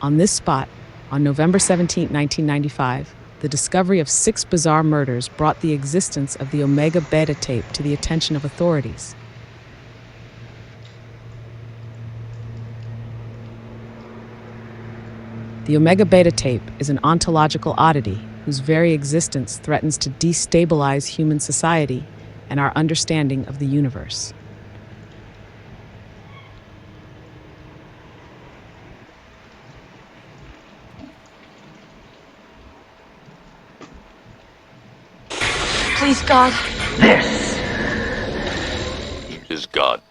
On this spot, on November 17, 1995, the discovery of 6 bizarre murders brought the existence of the Omega Beta tape to the attention of authorities. The Omega Beta tape is an ontological oddity whose very existence threatens to destabilize human society and our understanding of the universe. Please, God. This is God.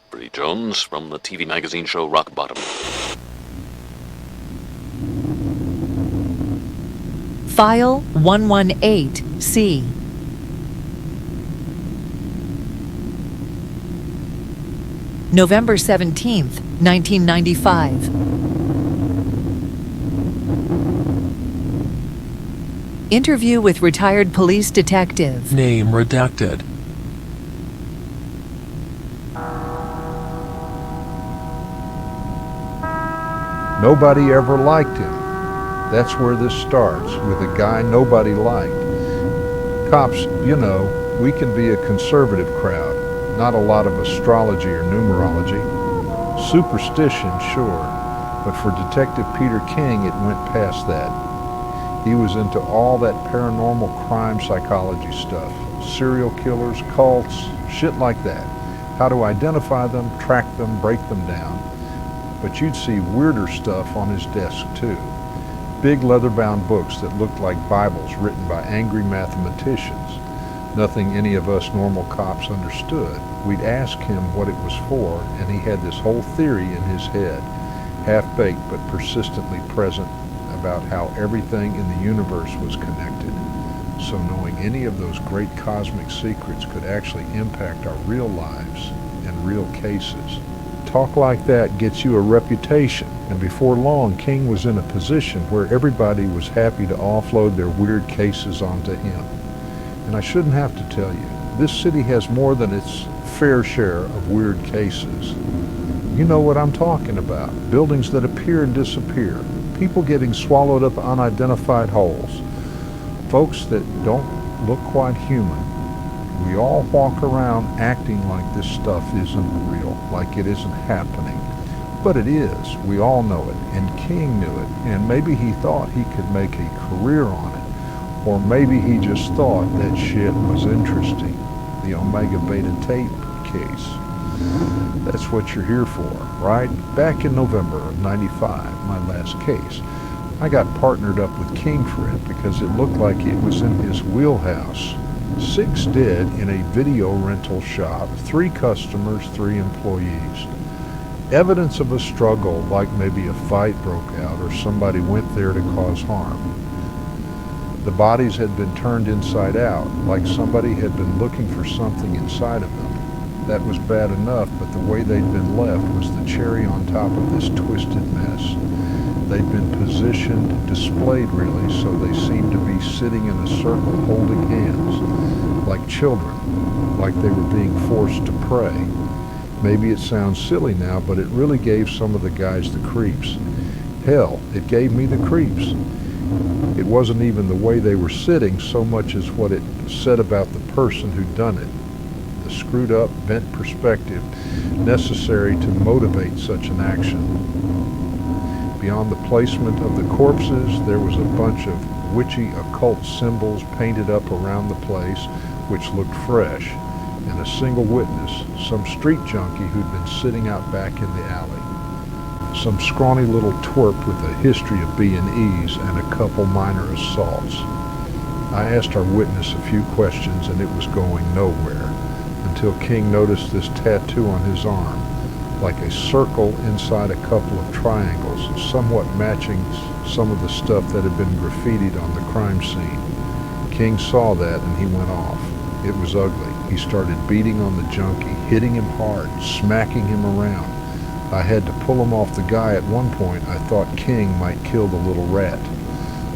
Bree Jones from the TV magazine show Rock Bottom. File 118C. November 17th, 1995. Interview with retired police detective. Name redacted. Nobody ever liked him. That's where this starts, with a guy nobody liked. Cops, you know, we can be a conservative crowd. Not a lot of astrology or numerology. Superstition, sure, but for Detective Peter King, it went past that. He was into all that paranormal crime psychology stuff. Serial killers, cults, shit like that. How to identify them, track them, break them down. But you'd see weirder stuff on his desk too. Big leather-bound books that looked like Bibles written by angry mathematicians. Nothing any of us normal cops understood. We'd ask him what it was for, and he had this whole theory in his head, half-baked but persistently present, about how everything in the universe was connected. So knowing any of those great cosmic secrets could actually impact our real lives and real cases. Talk like that gets you a reputation, and before long, King was in a position where everybody was happy to offload their weird cases onto him. And I shouldn't have to tell you, this city has more than its fair share of weird cases. You know what I'm talking about. Buildings that appear and disappear. People getting swallowed up unidentified holes. Folks that don't look quite human. We all walk around acting like this stuff isn't real, like it isn't happening. But it is. We all know it. And King knew it. And maybe he thought he could make a career on it. Or maybe he just thought that shit was interesting. The Omega Beta tape case. That's what you're here for, right? Back in November of '95, my last case, I got partnered up with King for it because it looked like it was in his wheelhouse. 6 dead in a video rental shop, 3 customers, 3 employees. Evidence of a struggle, like maybe a fight broke out or somebody went there to cause harm. The bodies had been turned inside out, like somebody had been looking for something inside of them. That was bad enough, but the way they'd been left was the cherry on top of this twisted mess. They'd been positioned, displayed really, so they seemed to be sitting in a circle holding hands, like children, like they were being forced to pray. Maybe it sounds silly now, but it really gave some of the guys the creeps. Hell, it gave me the creeps. It wasn't even the way they were sitting so much as what it said about the person who'd done it. The screwed up, bent perspective necessary to motivate such an action. Beyond the placement of the corpses, there was a bunch of witchy occult symbols painted up around the place, which looked fresh, and a single witness, some street junkie who'd been sitting out back in the alley. Some scrawny little twerp with a history of B&Es and a couple minor assaults. I asked our witness a few questions and it was going nowhere, until King noticed this tattoo on his arm, like a circle inside a couple of triangles, somewhat matching some of the stuff that had been graffitied on the crime scene. King saw that and he went off. It was ugly. He started beating on the junkie, hitting him hard, smacking him around. I had to pull him off the guy at one point. I thought King might kill the little rat.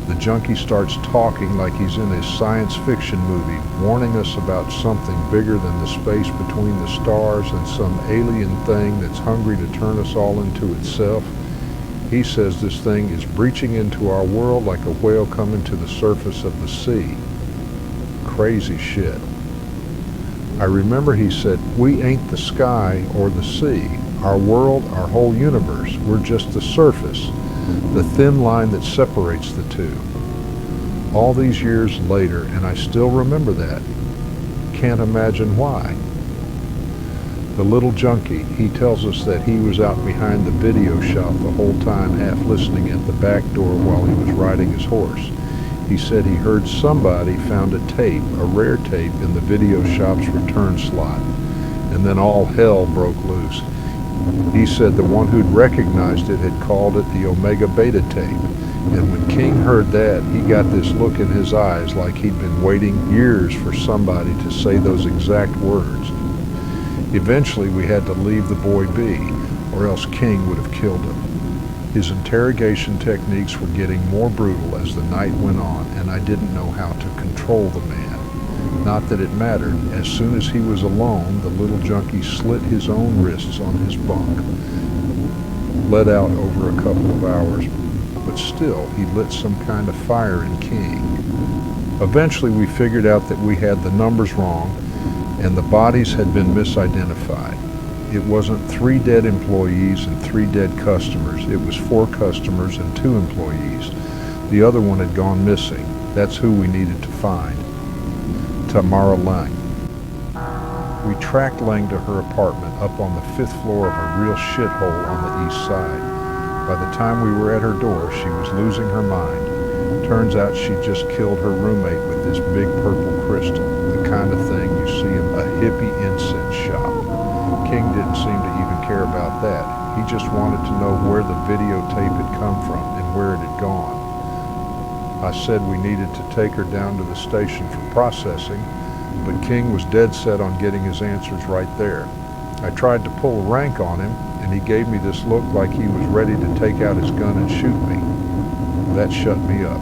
The junkie starts talking like he's in a science fiction movie, warning us about something bigger than the space between the stars and some alien thing that's hungry to turn us all into itself. He says this thing is breaching into our world like a whale coming to the surface of the sea. Crazy shit. I remember he said, we ain't the sky or the sea. Our world, our whole universe, we're just the surface, the thin line that separates the two. All these years later, and I still remember that. Can't imagine why. The little junkie, he tells us that he was out behind the video shop the whole time, half listening at the back door while he was riding his horse. He said he heard somebody found a tape, a rare tape, in the video shop's return slot, and then all hell broke loose. He said the one who'd recognized it had called it the Omega Beta tape, and when King heard that, he got this look in his eyes like he'd been waiting years for somebody to say those exact words. Eventually, we had to leave the boy be, or else King would have killed him. His interrogation techniques were getting more brutal as the night went on, and I didn't know how to control the man. Not that it mattered. As soon as he was alone, the little junkie slit his own wrists on his bunk. Let out over a couple of hours, but still, he lit some kind of fire in King. Eventually, we figured out that we had the numbers wrong, and the bodies had been misidentified. It wasn't 3 dead employees and 3 dead customers. It was 4 customers and 2 employees. The other one had gone missing. That's who we needed to find. Tamara Lang. We tracked Lang to her apartment up on the 5th floor of a real shithole on the east side. By the time we were at her door, she was losing her mind. Turns out she just killed her roommate with this big purple crystal, the kind of thing you see in a hippie incense shop. King didn't seem to even care about that. He just wanted to know where the videotape had come from and where it had gone. I said we needed to take her down to the station for processing, but King was dead set on getting his answers right there. I tried to pull a rank on him, and he gave me this look like he was ready to take out his gun and shoot me. That shut me up.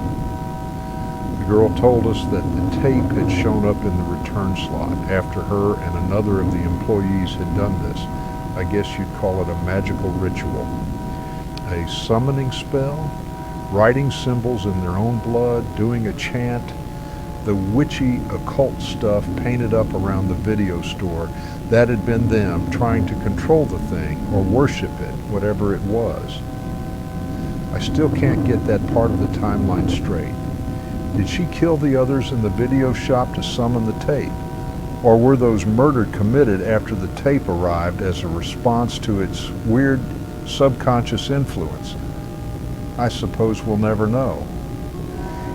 The girl told us that the tape had shown up in the return slot after her and another of the employees had done this. I guess you'd call it a magical ritual. A summoning spell? Writing symbols in their own blood, doing a chant, the witchy occult stuff painted up around the video store. That had been them trying to control the thing or worship it, whatever it was. I still can't get that part of the timeline straight. Did she kill the others in the video shop to summon the tape? Or were those murders committed after the tape arrived as a response to its weird subconscious influence? I suppose we'll never know.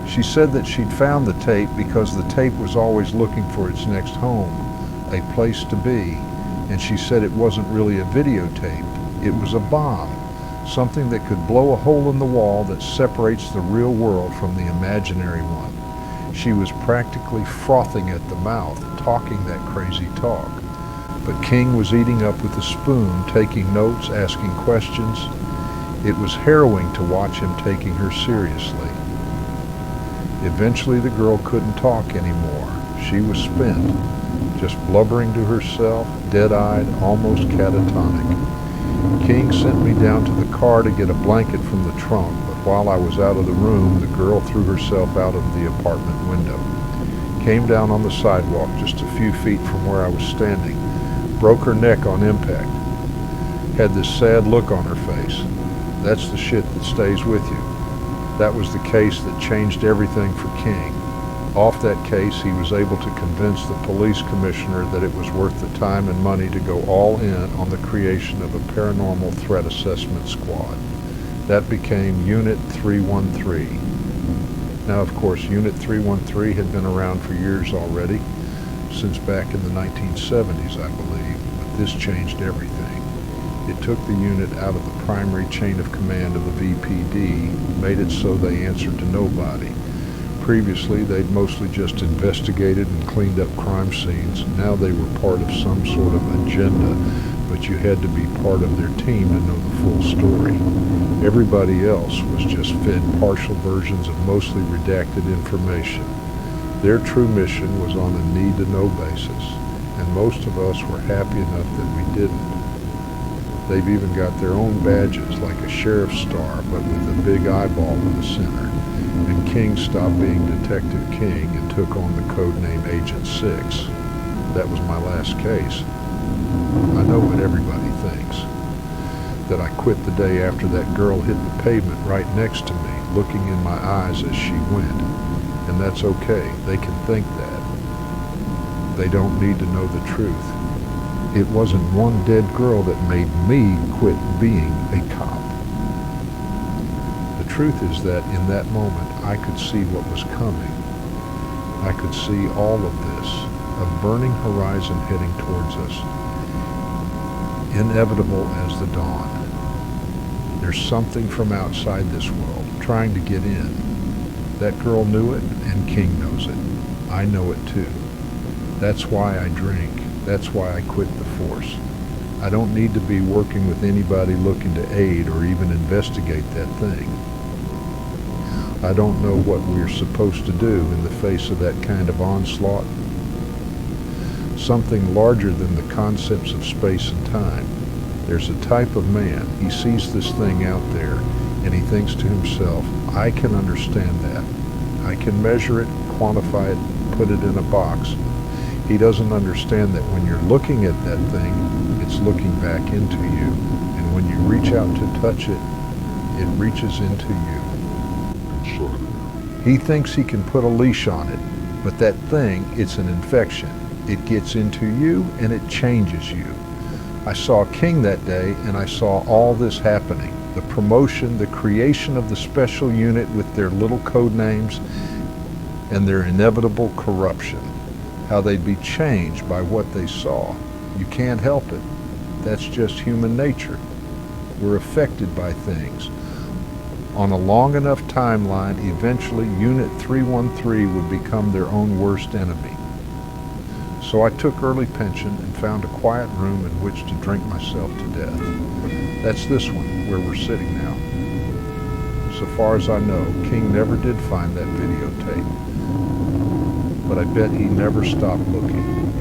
She said that she'd found the tape because the tape was always looking for its next home, a place to be, and she said it wasn't really a videotape, it was a bomb, something that could blow a hole in the wall that separates the real world from the imaginary one. She was practically frothing at the mouth, talking that crazy talk. But King was eating up with a spoon, taking notes, asking questions. It was harrowing to watch him taking her seriously. Eventually the girl couldn't talk anymore. She was spent, just blubbering to herself, dead-eyed, almost catatonic. King sent me down to the car to get a blanket from the trunk, but while I was out of the room, the girl threw herself out of the apartment window. Came down on the sidewalk just a few feet from where I was standing. Broke her neck on impact. Had this sad look on her face. That's the shit that stays with you. That was the case that changed everything for King. Off that case, he was able to convince the police commissioner that it was worth the time and money to go all in on the creation of a paranormal threat assessment squad. That became Unit 313. Now, of course, Unit 313 had been around for years already, since back in the 1970s, I believe, but this changed everything. It took the unit out of the primary chain of command of the VPD, made it so they answered to nobody. Previously, they'd mostly just investigated and cleaned up crime scenes. Now they were part of some sort of agenda, but you had to be part of their team to know the full story. Everybody else was just fed partial versions of mostly redacted information. Their true mission was on a need-to-know basis, and most of us were happy enough that we didn't. They've even got their own badges, like a sheriff's star, but with a big eyeball in the center. And King stopped being Detective King and took on the code name Agent 6. That was my last case. I know what everybody thinks. That I quit the day after that girl hit the pavement right next to me, looking in my eyes as she went. And that's okay. They can think that. They don't need to know the truth. It wasn't one dead girl that made me quit being a cop. The truth is that in that moment, I could see what was coming. I could see all of this, a burning horizon heading towards us, inevitable as the dawn. There's something from outside this world trying to get in. That girl knew it, and King knows it. I know it too. That's why I drink. That's why I quit the force. I don't need to be working with anybody looking to aid or even investigate that thing. I don't know what we're supposed to do in the face of that kind of onslaught. Something larger than the concepts of space and time. There's a type of man, he sees this thing out there, and he thinks to himself, I can understand that. I can measure it, quantify it, put it in a box. He doesn't understand that when you're looking at that thing, it's looking back into you. And when you reach out to touch it, it reaches into you. He thinks he can put a leash on it, but that thing, it's an infection. It gets into you and it changes you. I saw King that day and I saw all this happening. The promotion, the creation of the special unit with their little code names and their inevitable corruption. How they'd be changed by what they saw. You can't help it. That's just human nature. We're affected by things. On a long enough timeline, eventually Unit 313 would become their own worst enemy. So I took early pension and found a quiet room in which to drink myself to death. That's this one, where we're sitting now. So far as I know, King never did find that videotape. But I bet he never stopped looking.